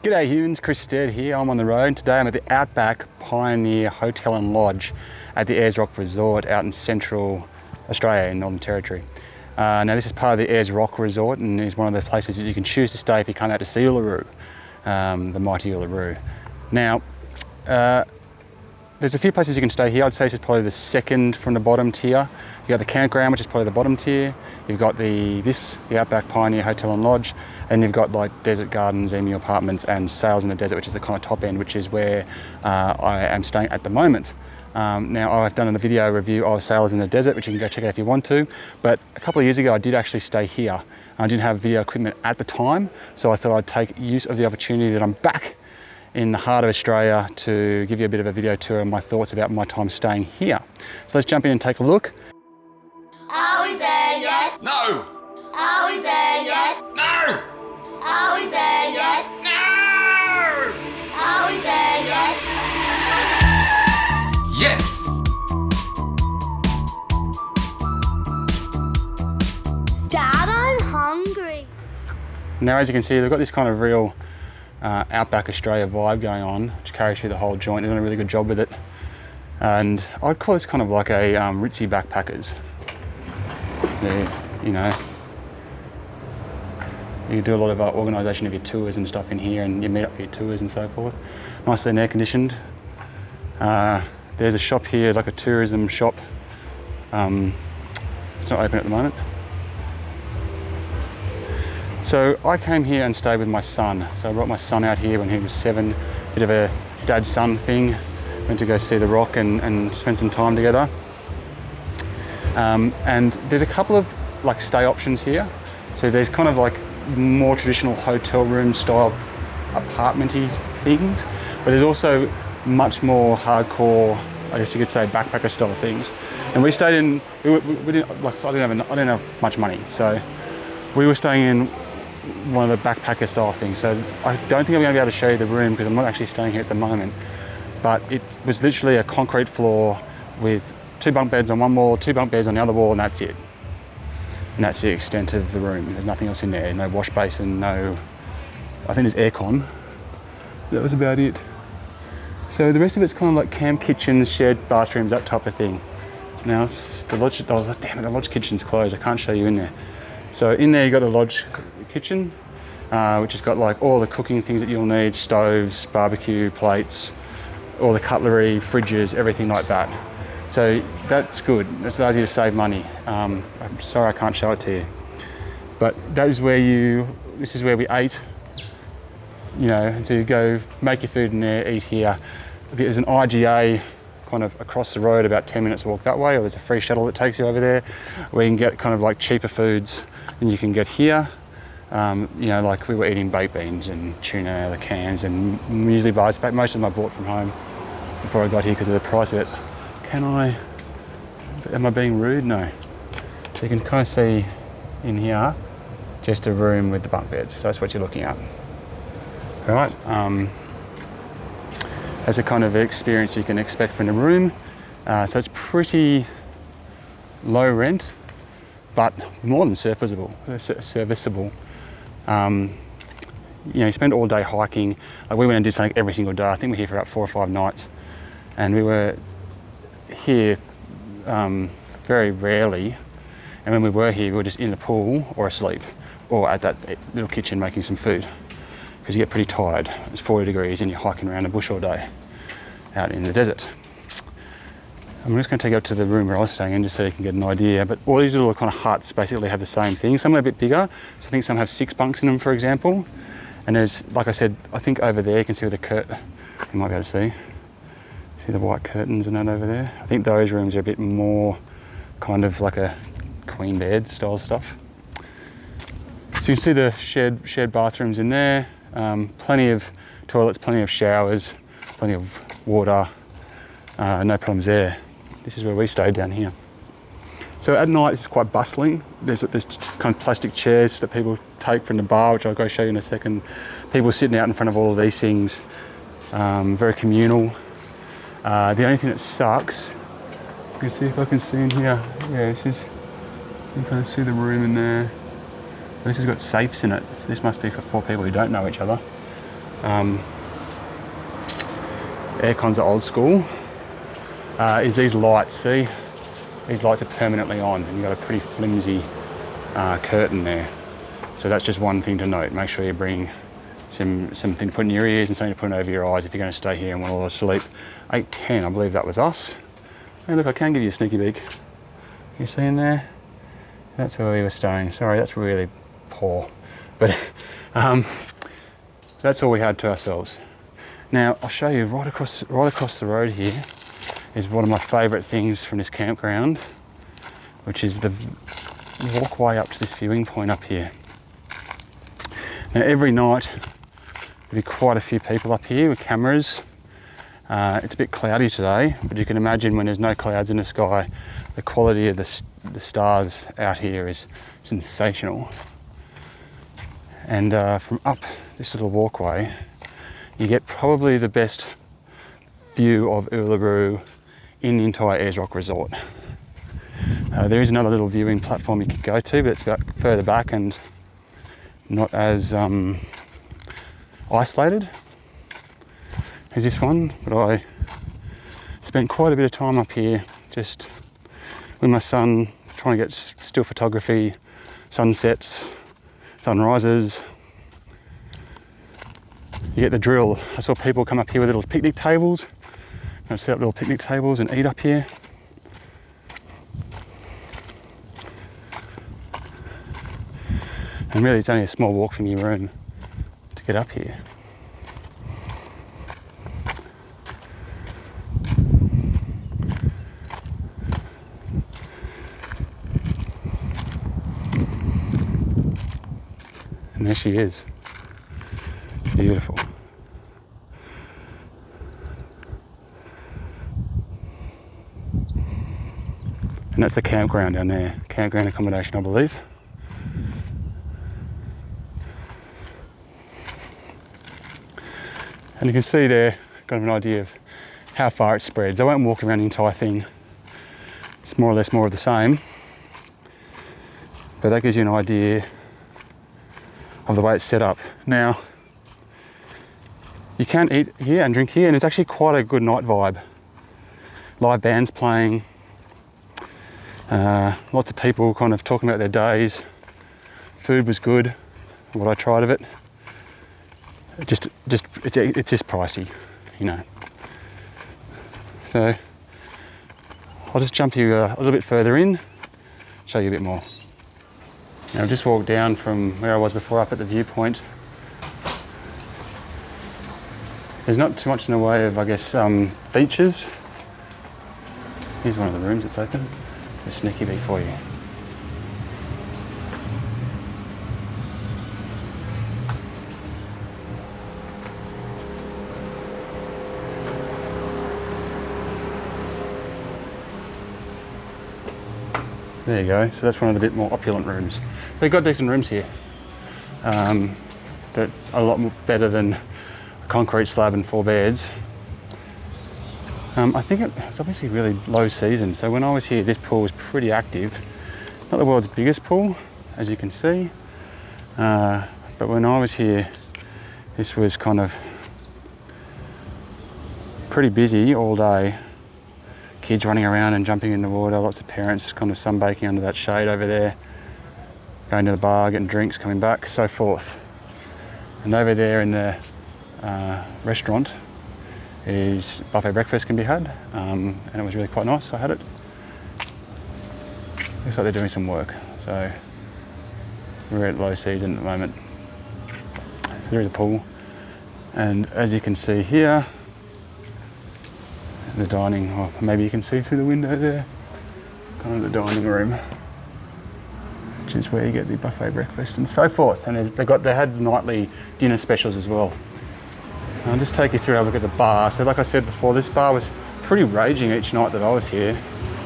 G'day humans, Chris Stead here. I'm on the road. Today I'm at the Outback Pioneer Hotel and Lodge at the Ayres Rock Resort out in central Australia in Northern Territory. Now this is part of the Ayres Rock Resort and is one of the places that you can choose to stay if you come out to see Uluru, the mighty Uluru. Now, there's a few places you can stay here. I'd say this is probably the second from the bottom tier. You've got the campground, which is probably the bottom tier. You've got the Outback Pioneer Hotel and Lodge, and you've got like Desert Gardens, Emu Apartments, and Sails in the Desert, which is the kind of top end, which is where I am staying at the moment. Now I've done a video review of Sails in the Desert, which you can go check out if you want to. But a couple of years ago, I did actually stay here. I didn't have video equipment at the time, so I thought I'd take use of the opportunity that I'm back in the heart of Australia to give you a bit of a video tour and my thoughts about my time staying here. So let's jump in and take a look. Are we there yet? No! Are we there yet? No! Are we there yet? No! Are we there yet? Yes! Dad, I'm hungry. Now, as you can see, they've got this kind of real Outback Australia vibe going on, which carries through the whole joint. They've done a really good job with it. And I'd call this kind of like a ritzy backpackers. You know, you do a lot of organisation of your tours and stuff in here, and you meet up for your tours and so forth. Nicely and air conditioned. There's a shop here, like a tourism shop. It's not open at the moment. So I came here and stayed with my son. So I brought my son out here when he was 7, bit of a dad-son thing. Went to go see the rock and spend some time together. And there's a couple of like stay options here. So there's kind of like more traditional hotel room style apartmenty things, but there's also much more hardcore, I guess you could say, backpacker style things. And we stayed in, we didn't, like, I didn't have much money, so we were staying in one of the backpacker style things. So I don't think I'm going to be able to show you the room because I'm not actually staying here at the moment. But it was literally a concrete floor with 2 bunk beds on one wall, 2 bunk beds on the other wall, and that's it. And that's the extent of the room. There's nothing else in there. No wash basin, no, I think there's aircon. That was about it. So the rest of it's kind of like camp kitchens, shared bathrooms, that type of thing. Now the lodge, oh damn it, the lodge kitchen's closed. I can't show you in there. So in there you got a lodge kitchen, which has got like all the cooking things that you'll need, stoves, barbecue plates, all the cutlery, fridges, everything like that. So that's good. It allows you to save money. I'm sorry I can't show it to you. But that is where this is where we ate. You know, so you go make your food in there, eat here. There's an IGA kind of across the road, about 10 minutes walk that way, or there's a free shuttle that takes you over there where you can get kind of like cheaper foods than you can get here. You know, like we were eating baked beans and tuna out of the cans and muesli bars. In fact, most of them I bought from home before I got here because of the price of it. Am I being rude? No. So you can kind of see in here, just a room with the bunk beds. So that's what you're looking at. All right. That's the kind of experience you can expect from the room. So it's pretty low rent, but more than serviceable. You know, you spend all day hiking. Like we went and did something every single day. I think we're here for about 4 or 5 nights, and we were here very rarely. And when we were here, we were just in the pool or asleep, or at that little kitchen making some food, because you get pretty tired. It's 40 degrees and you're hiking around the bush all day out in the desert. I'm just going to take you up to the room where I was staying in just so you can get an idea. But all these little kind of huts basically have the same thing. Some are a bit bigger. So I think some have 6 bunks in them, for example. And there's, like I said, I think over there you can see where the curtain, you might be able to see the white curtains and that over there. I think those rooms are a bit more kind of like a queen bed style stuff. So you can see the shared bathrooms in there. Plenty of toilets, plenty of showers, plenty of water. No problems there. This is where we stayed down here. So at night it's quite bustling. There's kind of plastic chairs that people take from the bar, which I'll go show you in a second. People sitting out in front of all of these things. Very communal. The only thing that sucks, you can see if I can see in here. Yeah, this is, you can kind of see the room in there. This has got safes in it, so this must be for 4 people who don't know each other. aircons are old school, is these lights. See, these lights are permanently on, and you've got a pretty flimsy curtain there. So that's just one thing to note. Make sure you bring something to put in your ears and something to put over your eyes if you're going to stay here and want a lot of sleep. 8:10, I believe that was us. Hey, look, I can give you a sneaky peek. You see in there? That's where we were staying. Sorry, that's really poor, but that's all we had to ourselves. Now I'll show you right across the road here is one of my favourite things from this campground, which is the walkway up to this viewing point up here. Now every night there'll be quite a few people up here with cameras. It's a bit cloudy today, but you can imagine when there's no clouds in the sky, the quality of the stars out here is sensational. And from up this little walkway, you get probably the best view of Uluru in the entire Ayres Rock Resort. There is another little viewing platform you could go to, but it's about further back and not as isolated as this one. But I spent quite a bit of time up here just with my son trying to get still photography, sunsets, sunrises. You get the drill. I saw people come up here with little picnic tables. I'd set up little picnic tables and eat up here. And really it's only a small walk from your room to get up here. And there she is. Beautiful. And that's the campground down there. Campground accommodation, I believe. And you can see there, kind of an idea of how far it spreads. I won't walk around the entire thing. It's more or less more of the same. But that gives you an idea of the way it's set up. Now, you can eat here and drink here, and it's actually quite a good night vibe. Live bands playing, lots of people kind of talking about their days. Food was good, what I tried of it. It's just pricey, you know. So I'll just jump you a little bit further in, show you a bit more. Now I've just walked down from where I was before up at the viewpoint. There's not too much in the way of, I guess, features. Here's one of the rooms that's open. A sneaky peek for you. There you go. So that's one of the bit more opulent rooms. They've got decent rooms here. That are a lot more better than a concrete slab and 4 beds. I think it's obviously really low season. So when I was here, this pool was pretty active. Not the world's biggest pool, as you can see. But when I was here, this was kind of pretty busy all day. Kids running around and jumping in the water, lots of parents kind of sunbaking under that shade over there, going to the bar, getting drinks, coming back, so forth. And over there in the restaurant is buffet breakfast can be had, and it was really quite nice, so I had it. Looks like they're doing some work, so we're at low season at the moment. So there is a pool, and as you can see here, the dining, or maybe you can see through the window there, kind of the dining room, which is where you get the buffet breakfast and so forth. And they had nightly dinner specials as well. I'll just take you through a look at the bar. So like I said before, this bar was pretty raging each night that I was here,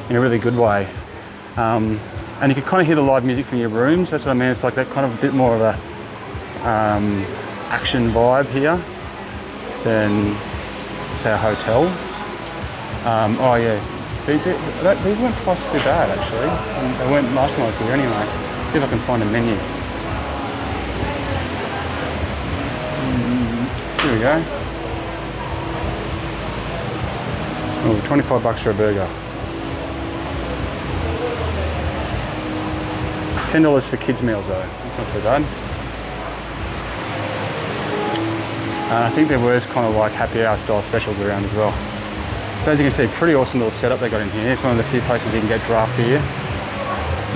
in a really good way. And you could kind of hear the live music from your rooms. That's what I mean. It's like that kind of a bit more of a action vibe here than, say, a hotel. Oh yeah, these weren't priced too bad actually. They weren't last time I was here anyway. Let's see if I can find a menu. Here go. Oh, $25 for a burger. $10 for kids meals though, that's not too bad. I think there was kind of like happy hour style specials around as well. So as you can see, pretty awesome little setup they got in here. It's one of the few places you can get draft beer.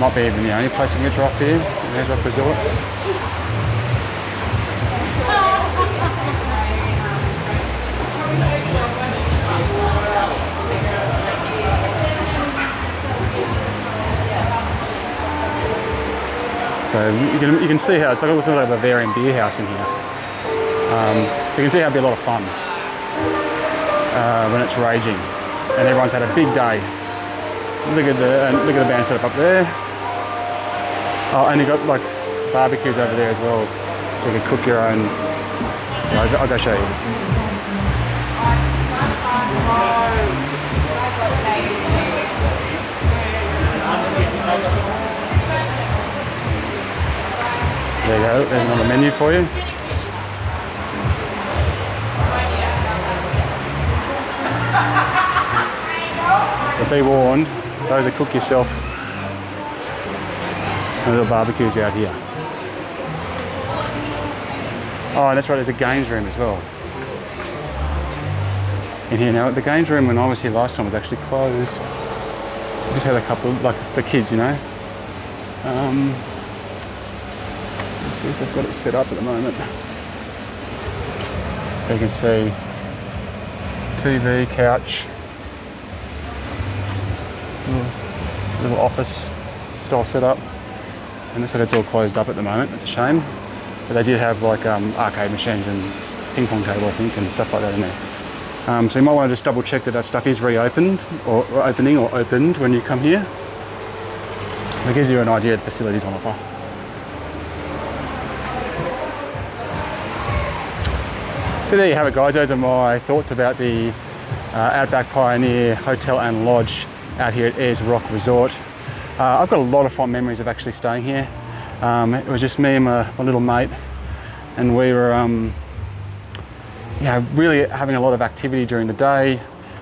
Might be even the only place you can get draft beer in Ayres Rock Resort. So you can see how it's like a Bavarian beer house in here. So you can see how it'd be a lot of fun when it's raging and everyone's had a big day. Look at the band setup up there. Oh, and you got like barbecues over there as well, so you can cook your own. I'll go show you. There you go, there's another menu for you. So be warned, those are cook yourself and little barbecues out here. Oh, and that's right, there's a games room as well in here. Now the games room when I was here last time was actually closed. We just had a couple, like for kids, you know. Let's see if they've got it set up at the moment. So you can see TV, couch, little office style setup. And looks like it's all closed up at the moment. It's a shame. But they did have like arcade machines and ping pong table, I think, and stuff like that in there. So you might want to just double check that that stuff is reopened or opening or opened when you come here. It gives you an idea of the facilities on offer. So there you have it, guys. Those are my thoughts about the Outback Pioneer Hotel and Lodge out here at Ayres Rock Resort. I've got a lot of fond memories of actually staying here. It was just me and my little mate, and we were really having a lot of activity during the day.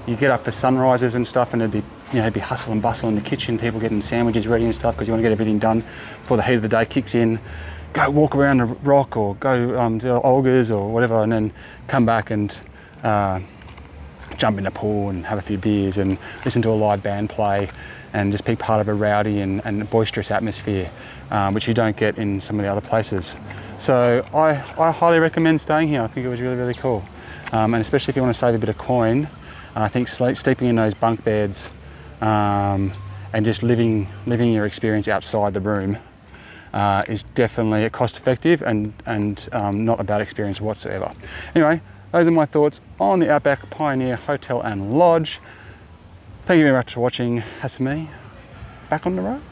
You get up for sunrises and stuff, and it'd be hustle and bustle in the kitchen, people getting sandwiches ready and stuff because you want to get everything done before the heat of the day kicks in. Go walk around the rock or go to Olga's or whatever, and then come back and jump in the pool and have a few beers and listen to a live band play and just be part of a rowdy and boisterous atmosphere, which you don't get in some of the other places. So I highly recommend staying here. I think it was really, really cool. And especially if you want to save a bit of coin, I think sleeping in those bunk beds and just living your experience outside the room is definitely cost effective and not a bad experience whatsoever. Anyway, those are my thoughts on the Outback Pioneer Hotel and Lodge. Thank you very much for watching. As for me, back on the road.